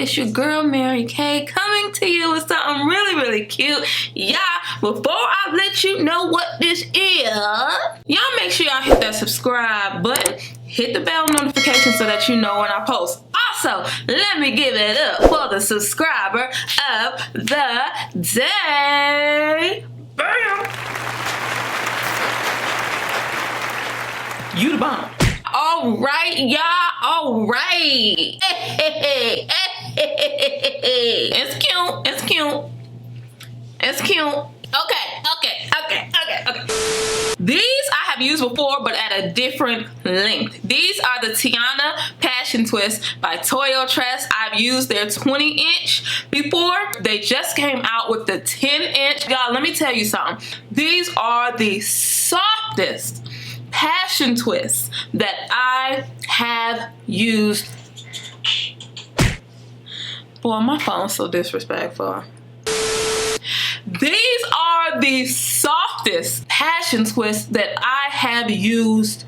it's your girl Mary Kay coming to you with something really cute. Yeah, before I let you know what this is, y'all make sure y'all hit that subscribe button, hit the bell notification so that you know when I post. Also, let me give it up for the subscriber of the day. Bam! You the bomb. All right, y'all. All right. It's cute. It's cute. It's cute. Okay. These I have used before, but at a different length. These are the Tiana Passion Twist by Toyotress. I've used their 20-inch before. They just came out with the 10-inch. Y'all, let me tell you something. These are the softest passion twists that I have used. Boy, my phone's so disrespectful. These are the softest passion twists that I have used,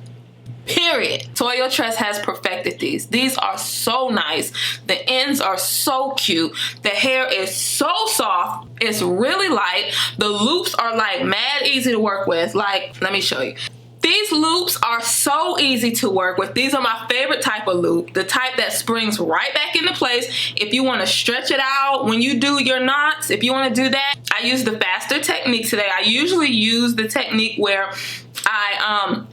period. Toyotress has perfected these. These are so nice. The ends are so cute. The hair is so soft. It's really light. The loops are like mad easy to work with. Like, let me show you. These loops are so easy to work with. These are my favorite type of loop, the type that springs right back into place. If you want to stretch it out when you do your knots, if you want to do that, I use the faster technique today. I usually use the technique where I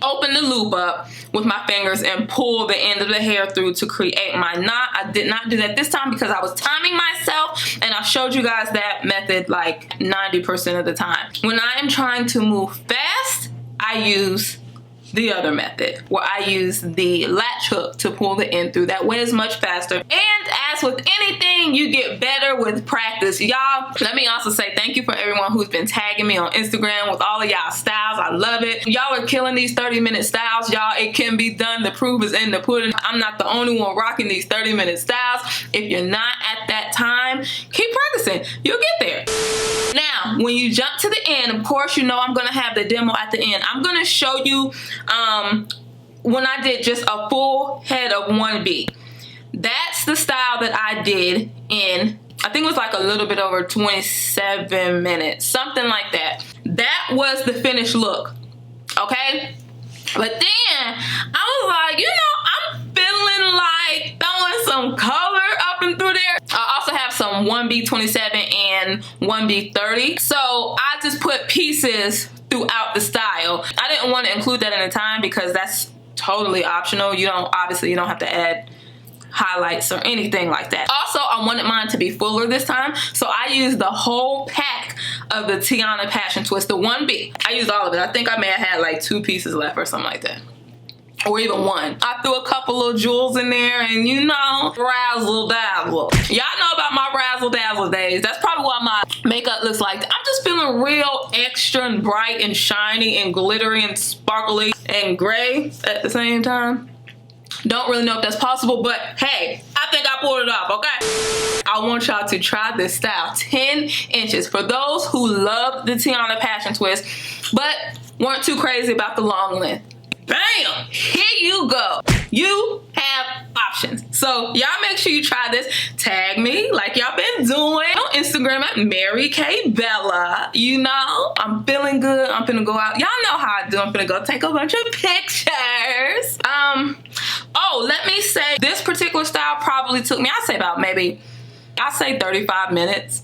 open the loop up with my fingers and pull the end of the hair through to create my knot. I did not do that this time because I was timing myself, and I've showed you guys that method like 90% of the time. When I am trying to move fast, I use the other method where I use the latch hook to pull the end through. That way is much faster. And as with anything, you get better with practice. Y'all, let me also say thank you for everyone who's been tagging me on Instagram with all of y'all styles. I love it. Y'all are killing these 30-minute styles. Y'all, it can be done. The proof is in the pudding. I'm not the only one rocking these 30-minute styles. If you're not at that time, keep practicing. You'll get there. Now, when you jump to the end, of course, you know I'm going to have the demo at the end. I'm going to show you when I did just a full head of 1B. That's the style that I did in, I think it was like a little bit over 27 minutes, something like that. That was the finished look, okay? But then I was like, you know, I'm feeling like throwing some color up and through there. I also have some 1B 27 and 1B 30. So I just put pieces throughout the style. I didn't want to include that in the time because that's totally optional. You don't, obviously you don't have to add highlights or anything like that. Also, I wanted mine to be fuller this time, so I used the whole pack of the Tiana Passion Twist, the 1B. I used all of it. I think I may have had like 2 pieces left or something like that. Or even 1. I threw a couple little jewels in there and, you know, razzle dazzle. Y'all know about my razzle dazzle days. That's probably why my makeup looks like that. I'm just feeling real extra and bright and shiny and glittery and sparkly and gray at the same time. Don't really know if that's possible, but hey, I think I pulled it off, okay? I want y'all to try this style, 10 inches. For those who love the Tiana Passion Twist, but weren't too crazy about the long length. Bam! Here you go. You have options. So y'all make sure you try this. Tag me like y'all been doing on Instagram at Mary Kay Bella. You know, I'm feeling good. I'm finna go out. Y'all know how I do. I'm finna go take a bunch of pictures. Oh, let me say this particular style probably took me, I'd say about maybe, I'd say 35 minutes,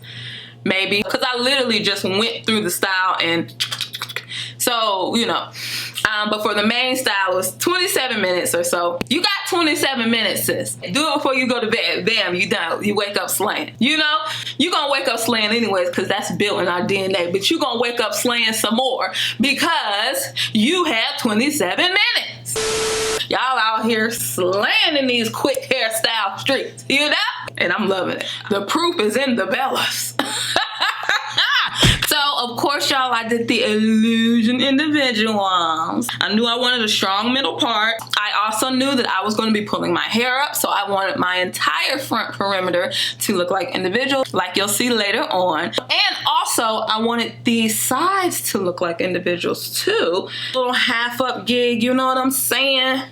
maybe. Because I literally just went through the style and so, you know. But for the main style, it was 27 minutes or so. You got 27 minutes, sis. Do it before you go to bed. Bam, you done. You wake up slaying. You know, you're going to wake up slaying anyways because that's built in our DNA. But you're going to wake up slaying some more because you have 27 minutes. Y'all out here slaying in these quick hairstyle streets, you know? And I'm loving it. The proof is in the Bellas. So, of course, y'all, I did the illusion individuals. I knew I wanted a strong middle part. I also knew that I was going to be pulling my hair up, so I wanted my entire front perimeter to look like individuals, like you'll see later on. And also, I wanted these sides to look like individuals, too. Little half-up gig, you know what I'm saying?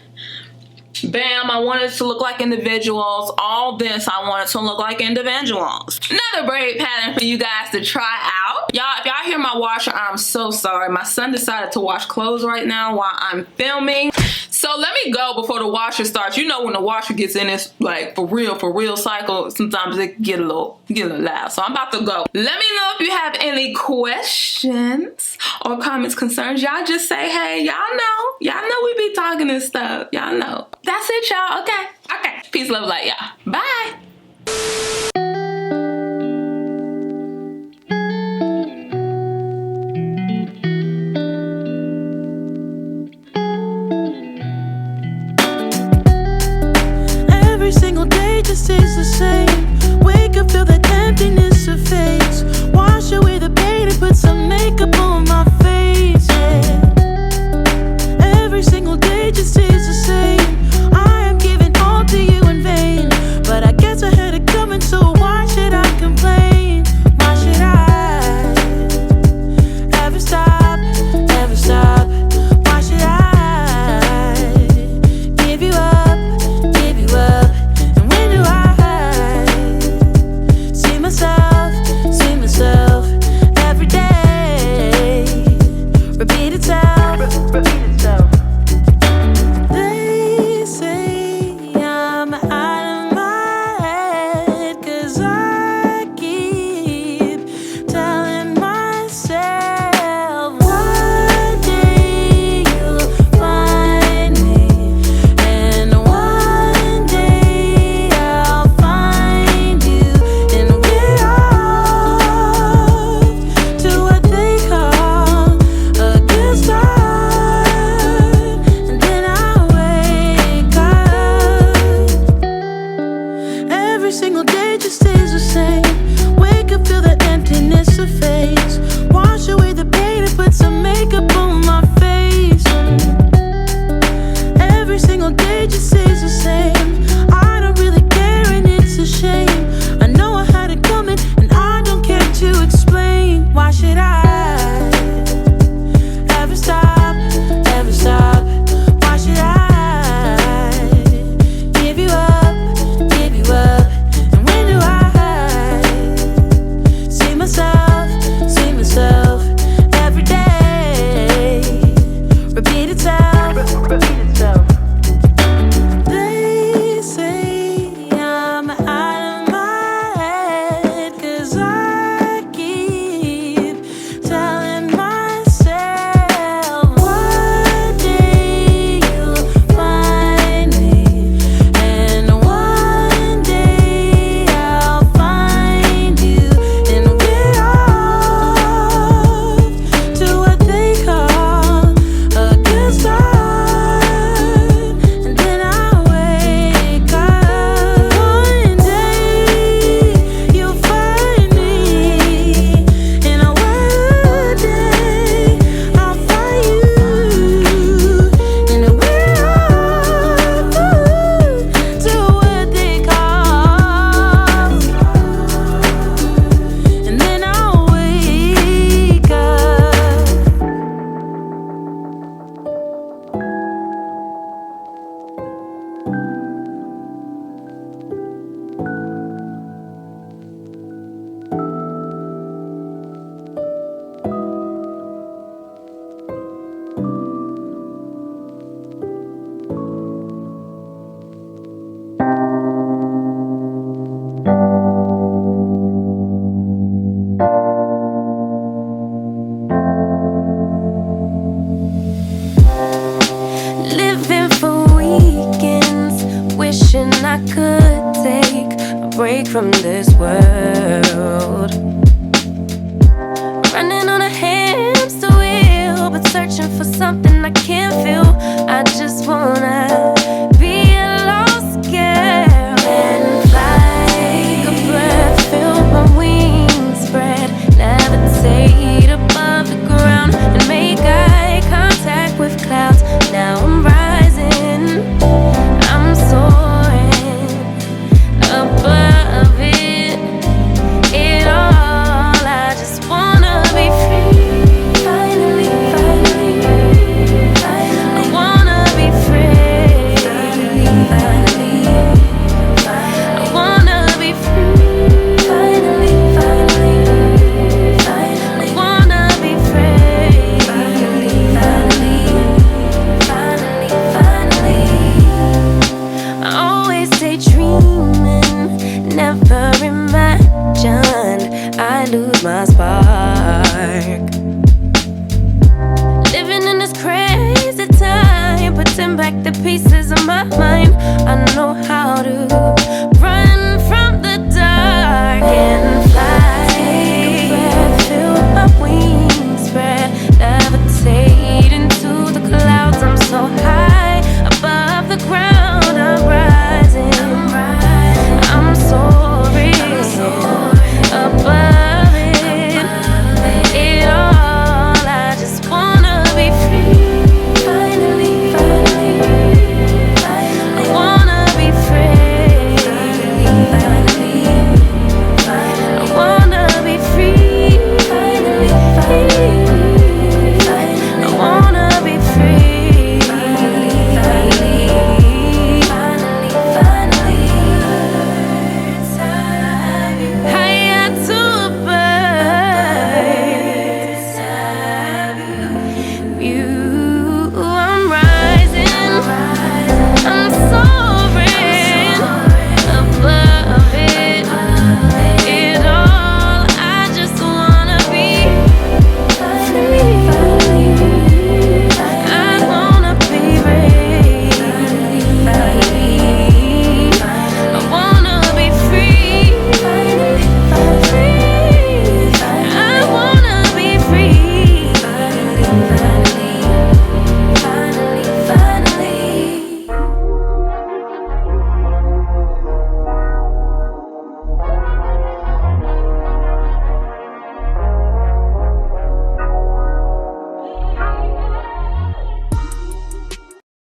Bam, I wanted it to look like individuals. All this, I wanted to look like individuals. Another braid pattern for you guys to try out. Y'all, if y'all hear my washer, I'm so sorry. My son decided to wash clothes right now while I'm filming. So let me go before the washer starts. You know when the washer gets in its like for real cycle, sometimes it get a little loud. So I'm about to go. Let me know if you have any questions or comments, concerns. Y'all just say, hey, y'all know we be talking and stuff. Y'all know. That's it, y'all. Okay. Peace, love, light, y'all. Bye. Every single day just stays the same. Wake up, feel that emptiness of face. Wash away the pain and put some makeup on my face, yeah. Every single day just stays the same. I am giving all to you in vain, but I guess I had it coming, so why should I complain? Why should I ever stop, ever stop? Why should I give you up, give you up? And when do I see myself every day? Repeat itself, repeat itself. They say I'm out of my head, 'cause I keep telling myself one day you'll find me, and one day I'll find you, and we're off to what they call a good start. And then I wake up. Every single day just stays the same. Wake up, feel that emptiness of face. Wash away the pain and put some makeup on my face. Every single day just stays the same. I don't really care and it's a shame. I know I had it coming and I don't care to explain. Why should I ever stop, ever stop? Why should I give you up, give you up? And when do I see myself every day? Repeat itself, repeat itself. They say I'm out of my head, 'cause I keep telling myself one day you'll find me, and one day I'll find you, and we're off to what they call a good start. And then I wake up. One day you'll find me, and one day I'll find you, and we're off to what they call. And then I'll wake up. Living for weekends, wishing I could take a break from this world. Running on a hamster wheel, but searching for something